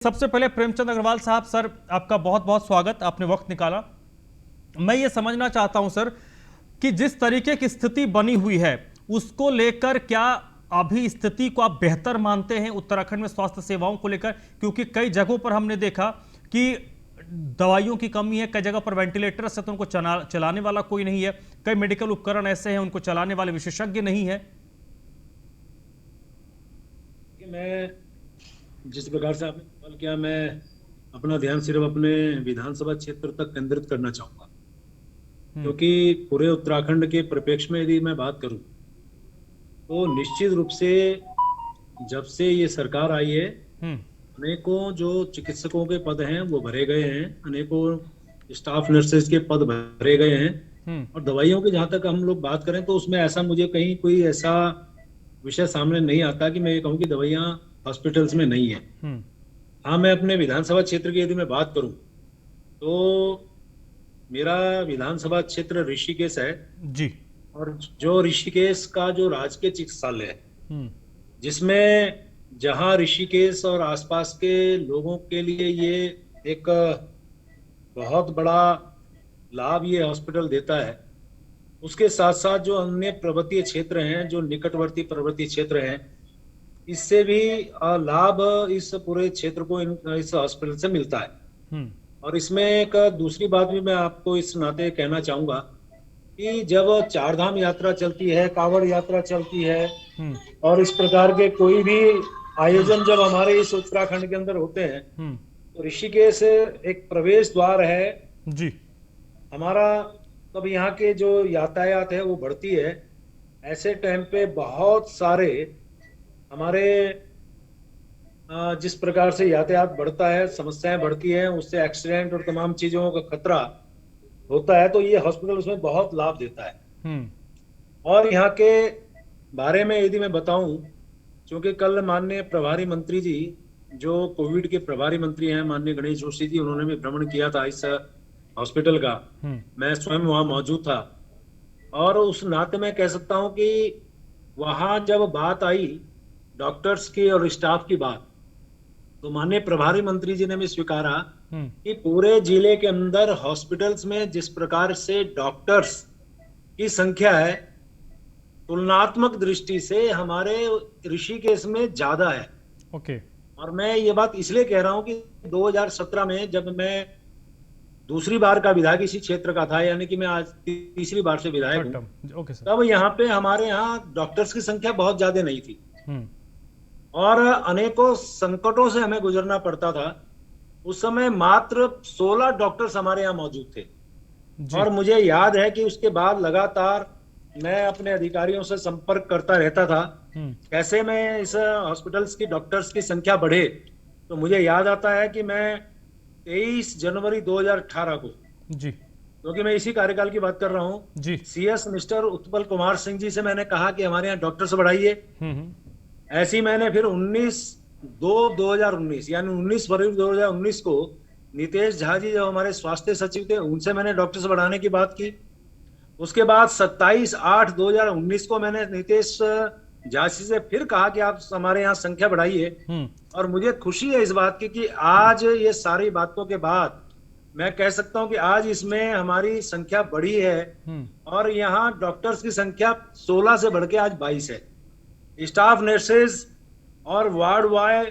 सबसे पहले प्रेमचंद अग्रवाल साहब, सर आपका बहुत बहुत स्वागत, आपने वक्त निकाला। मैं ये समझना चाहता हूं सर कि जिस तरीके की स्थिति बनी हुई है उसको लेकर क्या अभी स्थिति को आप बेहतर मानते हैं उत्तराखंड में स्वास्थ्य सेवाओं को लेकर? क्योंकि कई जगहों पर हमने देखा कि दवाइयों की कमी है, कई जगह पर वेंटिलेटर से तो उनको चलाने वाला कोई नहीं है, कई मेडिकल उपकरण ऐसे हैं उनको चलाने वाले विशेषज्ञ नहीं है। मैं जिस प्रकार से आपने सवाल किया, मैं अपना ध्यान सिर्फ अपने विधानसभा क्षेत्र तक केंद्रित करना चाहूंगा, क्योंकि पूरे उत्तराखंड के परिप्रेक्ष्य में यदि मैं बात करूं तो निश्चित रूप से जब से ये सरकार आई है अनेकों जो चिकित्सकों के पद हैं वो भरे गए हैं, अनेकों स्टाफ नर्सेज के पद भरे गए हैं। और दवाइयों की जहां तक हम लोग बात करें तो उसमें ऐसा मुझे कहीं कोई ऐसा विषय सामने नहीं आता कि मैं ये कहूँ कि दवाइयाँ हॉस्पिटल्स में नहीं है। हाँ, मैं अपने विधानसभा क्षेत्र की यदि मैं बात करूं तो मेरा विधानसभा क्षेत्र ऋषिकेश है जी। और जो ऋषिकेश का जो राजकीय चिकित्सालय है, जिसमें जहां ऋषिकेश और आसपास के लोगों के लिए ये एक बहुत बड़ा लाभ ये हॉस्पिटल देता है, उसके साथ साथ जो अन्य पर्वतीय क्षेत्र हैं, जो निकटवर्ती पर्वतीय क्षेत्र हैं, इससे भी लाभ इस पूरे क्षेत्र को इस हॉस्पिटल से मिलता है। और इसमें एक दूसरी बात भी मैं आपको इस नाते कहना चाहूंगा कि जब चारधाम यात्रा चलती है, कांवड़ यात्रा चलती है और इस प्रकार के कोई भी आयोजन जब हमारे इस उत्तराखंड के अंदर होते हैं तो ऋषिकेश एक प्रवेश द्वार है जी हमारा। तब यहाँ के जो यातायात है वो बढ़ती है। ऐसे टाइम पे बहुत सारे हमारे जिस प्रकार से यातायात बढ़ता है, समस्याएं बढ़ती हैं, उससे एक्सीडेंट और तमाम चीजों का खतरा होता है, तो ये हॉस्पिटल उसमें बहुत लाभ देता है। और यहाँ के बारे में यदि मैं बताऊं, क्योंकि कल माननीय प्रभारी मंत्री जी, जो कोविड के प्रभारी मंत्री हैं, माननीय गणेश जोशी जी, उन्होंने भी भ्रमण किया था इस हॉस्पिटल का। मैं स्वयं वहां मौजूद था और उस नाते में कह सकता हूं कि वहां जब बात आई डॉक्टर्स की और स्टाफ की बात, तो माननीय प्रभारी मंत्री जी ने भी स्वीकारा कि पूरे जिले के अंदर हॉस्पिटल्स में जिस प्रकार से डॉक्टर्स की संख्या है, तुलनात्मक दृष्टि से हमारे ऋषिकेश में ज्यादा है। ओके। और मैं ये बात इसलिए कह रहा हूं कि 2017 में जब मैं दूसरी बार का विधायक इसी क्षेत्र का था, यानी कि मैं आज तीसरी बार से विधायक हूं, तब यहाँ पे हमारे यहाँ डॉक्टर्स की संख्या बहुत ज्यादा नहीं थी और अनेकों संकटों से हमें गुजरना पड़ता था। उस समय मात्र 16 डॉक्टर्स हमारे यहाँ मौजूद थे और मुझे याद है कि उसके बाद लगातार मैं अपने अधिकारियों से संपर्क करता रहता था कैसे मैं इस हॉस्पिटल्स की डॉक्टर्स की संख्या बढ़े। तो मुझे याद आता है कि मैं 23 जनवरी 2018 को, जी, क्योंकि मैं इसी कार्यकाल की बात कर रहा हूँ, CS मिस्टर उत्पल कुमार सिंह जी से मैंने कहा कि हमारे यहाँ डॉक्टर्स बढ़ाइए। ऐसी मैंने फिर 19/2/2019 यानी 19 फरवरी 2019 को नितेश झा जी जो हमारे स्वास्थ्य सचिव थे, उनसे मैंने डॉक्टर्स बढ़ाने की बात की। उसके बाद 27/8/2019 को मैंने नितेश झा जी से फिर कहा कि आप हमारे यहाँ संख्या बढ़ाइए। और मुझे खुशी है इस बात की कि आज ये सारी बातों के बाद मैं कह सकता हूं कि आज इसमें हमारी संख्या बढ़ी है और यहाँ डॉक्टर्स की संख्या 16 से बढ़ के आज 22 है। स्टाफ नर्सेज और वार्ड बॉय,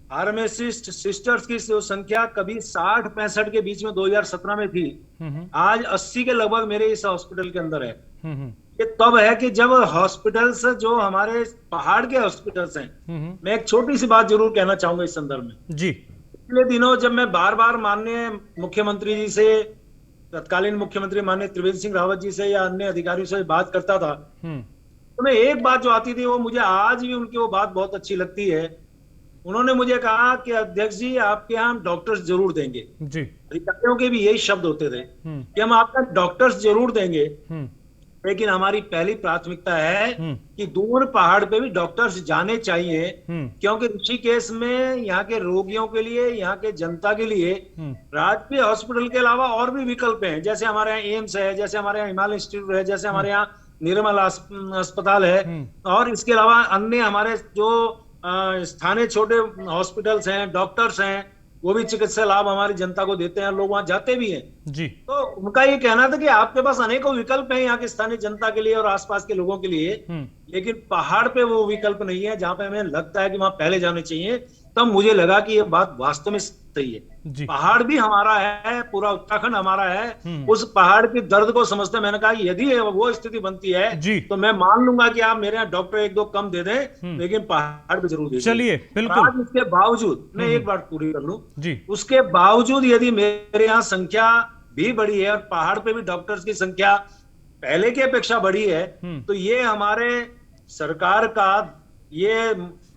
फार्मासिस्ट, सिस्टर्स की जो संख्या कभी 60-65 के बीच में 2017 में थी, आज 80 के लगभग मेरे इस हॉस्पिटल के अंदर है। ये तब है कि जब हॉस्पिटल्स जो हमारे पहाड़ के हॉस्पिटल्स हैं, मैं एक छोटी सी बात जरूर कहना चाहूंगा इस संदर्भ में जी। पिछले दिनों जब मैं बार बार माननीय मुख्यमंत्री जी से, तत्कालीन मुख्यमंत्री माननीय त्रिवेंद्र सिंह रावत जी से या अन्य अधिकारियों से बात करता था, तो मैं एक बात जो आती थी वो मुझे आज भी उनकी वो बात बहुत अच्छी लगती है। उन्होंने मुझे कहा कि अध्यक्ष जी, आपके यहाँ हम डॉक्टर्स जरूर देंगे जी। अधिकारियों के भी यही शब्द होते थे कि हम आपका डॉक्टर्स जरूर देंगे, लेकिन हमारी पहली प्राथमिकता है कि दूर पहाड़ पे भी डॉक्टर्स जाने चाहिए, क्योंकि ऋषिकेश में यहाँ के रोगियों के लिए, यहाँ के जनता के लिए राजकीय हॉस्पिटल के अलावा और भी विकल्प हैं। जैसे हमारे यहाँ एम्स है, जैसे हमारे यहाँ हिमालय इंस्टीट्यूट है, जैसे हमारे यहाँ निर्मल अस्पताल है और इसके अलावा अन्य हमारे जो स्थानीय छोटे हॉस्पिटल्स हैं, डॉक्टर्स हैं, वो भी चिकित्सा लाभ हमारी जनता को देते हैं, लोग वहां जाते भी हैं। जी। तो उनका ये कहना था कि आपके पास अनेकों विकल्प हैं यहाँ के स्थानीय जनता के लिए और आसपास के लोगों के लिए, लेकिन पहाड़ पे वो विकल्प नहीं है जहां पे हमें लगता है कि वहां पहले जाने चाहिए। तब मुझे लगा कि ये बात वास्तव में सही है। जी। पहाड़ भी हमारा है, पूरा उत्तराखंड हमारा है, उस पहाड़ की दर्द को समझते मैंने कहा यदि वो स्थिति बनती है तो मैं मान लूंगा कि आप मेरे यहाँ डॉक्टर एक दो कम दे दें, लेकिन पहाड़ पे जरूर दे। चलिए, बिल्कुल। आज इसके बावजूद मैं एक बात पूरी कर लूं जी, उसके बावजूद यदि मेरे यहाँ संख्या भी बढ़ी है और पहाड़ पे भी डॉक्टर्स की संख्या पहले की अपेक्षा बढ़ी है, तो ये हमारे सरकार का ये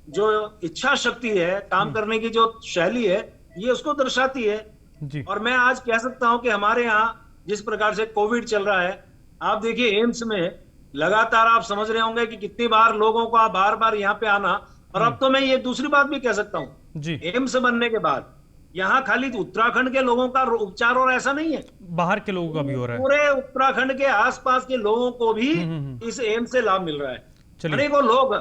जो इच्छा शक्ति है, काम करने की जो शैली है, ये उसको दर्शाती है। जी। और मैं आज कह सकता हूं कि हमारे यहाँ जिस प्रकार से कोविड चल रहा है, आप देखिए एम्स में लगातार आप समझ रहे होंगे कि कितनी बार लोगों को बार बार यहाँ पे आना। और अब तो मैं ये दूसरी बात भी कह सकता हूँ जी, एम्स बनने के बाद यहाँ खाली उत्तराखंड के लोगों का उपचार और ऐसा नहीं है, बाहर के लोगों का भी हो रहा है। पूरे उत्तराखंड के आसपास के लोगों को भी इस एम्स से लाभ मिल रहा है। अनेकों लोग,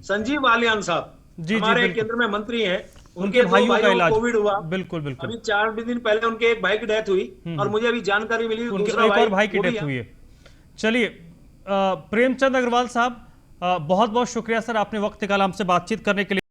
संजीव बालियान साहब हमारे केंद्र में मंत्री हैं, उनके भाइयों का इलाज कोविड हुआ। बिल्कुल बिल्कुल। अभी 4 दिन पहले उनके एक भाई की डेथ हुई और मुझे अभी जानकारी मिली उनके एक और भाई की डेथ हुई है। चलिए, प्रेमचंद अग्रवाल साहब, बहुत बहुत शुक्रिया सर, आपने वक्त निकाला हमसे बातचीत करने के लिए।